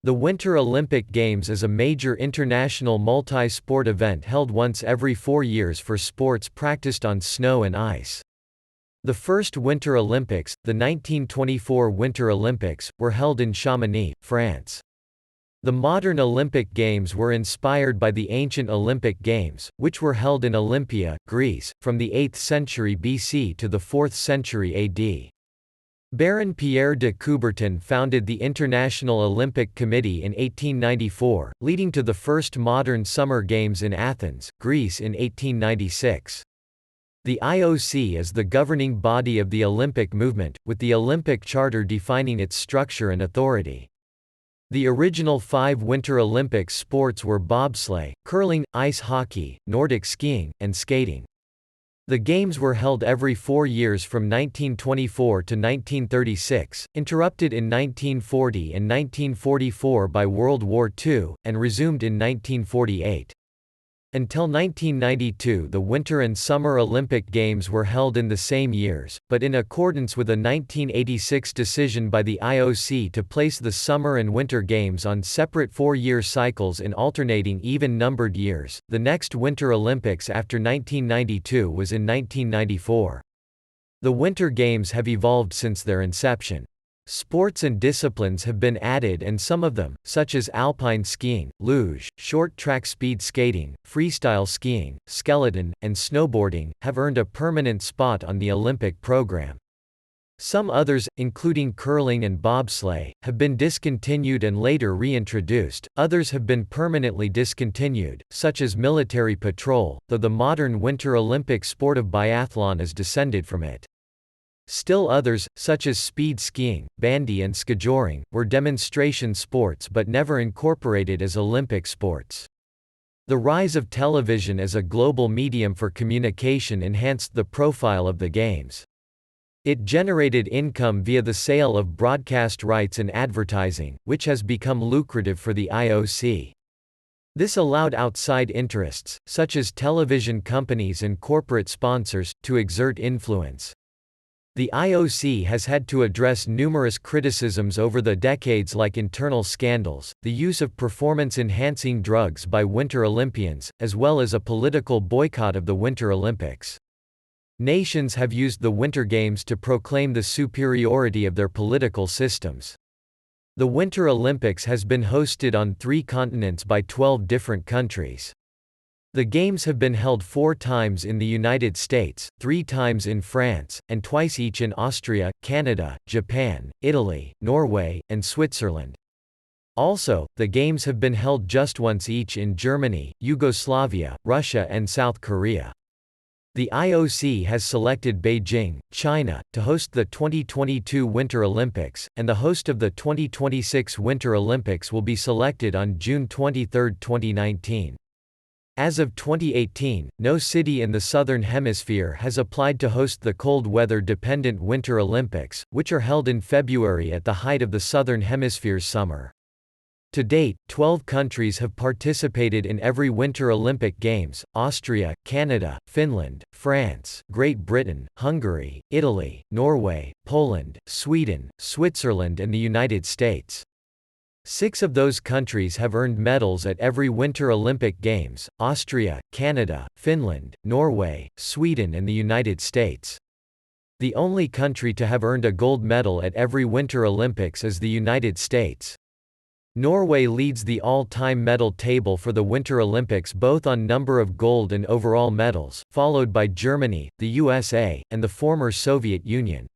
The Winter Olympic Games is a major international multi-sport event held once every 4 years for sports practiced on snow and ice. The first Winter Olympics, the 1924 Winter Olympics, were held in Chamonix, France. The modern Olympic Games were inspired by the ancient Olympic Games, which were held in Olympia, Greece, from the 8th century BC to the 4th century AD. Baron Pierre de Coubertin founded the International Olympic Committee in 1894, leading to the first modern Summer Games in Athens, Greece in 1896. The IOC is the governing body of the Olympic movement, with the Olympic Charter defining its structure and authority. The original 5 Winter Olympics sports were bobsleigh, curling, ice hockey, Nordic skiing, and skating. The Games were held every 4 years from 1924 to 1936, interrupted in 1940 and 1944 by World War II, and resumed in 1948. Until 1992 the Winter and Summer Olympic Games were held in the same years, but in accordance with a 1986 decision by the IOC to place the Summer and Winter Games on separate 4-year cycles in alternating even-numbered years, the next Winter Olympics after 1992 was in 1994. The Winter Games have evolved since their inception. Sports and disciplines have been added and some of them, such as alpine skiing, luge, short track speed skating, freestyle skiing, skeleton, and snowboarding, have earned a permanent spot on the Olympic program. Some others, including curling and bobsleigh, have been discontinued and later reintroduced, others have been permanently discontinued, such as military patrol, though the modern Winter Olympic sport of biathlon is descended from it. Still others, such as speed skiing, bandy and skijoring, were demonstration sports but never incorporated as Olympic sports. The rise of television as a global medium for communication enhanced the profile of the Games. It generated income via the sale of broadcast rights and advertising, which has become lucrative for the IOC. This allowed outside interests, such as television companies and corporate sponsors, to exert influence. The IOC has had to address numerous criticisms over the decades like internal scandals, the use of performance-enhancing drugs by Winter Olympians, as well as a political boycott of the Winter Olympics. Nations have used the Winter Games to proclaim the superiority of their political systems. The Winter Olympics has been hosted on 3 continents by 12 different countries. The Games have been held 4 times in the United States, 3 times in France, and twice each in Austria, Canada, Japan, Italy, Norway, and Switzerland. Also, the Games have been held just once each in Germany, Yugoslavia, Russia and South Korea. The IOC has selected Beijing, China, to host the 2022 Winter Olympics, and the host of the 2026 Winter Olympics will be selected on June 23, 2019. As of 2018, no city in the Southern Hemisphere has applied to host the cold weather-dependent Winter Olympics, which are held in February at the height of the Southern Hemisphere's summer. To date, 12 countries have participated in every Winter Olympic Games: Austria, Canada, Finland, France, Great Britain, Hungary, Italy, Norway, Poland, Sweden, Switzerland and the United States. 6 of those countries have earned medals at every Winter Olympic Games: Austria, Canada, Finland, Norway, Sweden and the United States. The only country to have earned a gold medal at every Winter Olympics is the United States. Norway leads the all-time medal table for the Winter Olympics both on number of gold and overall medals, followed by Germany, the USA, and the former Soviet Union.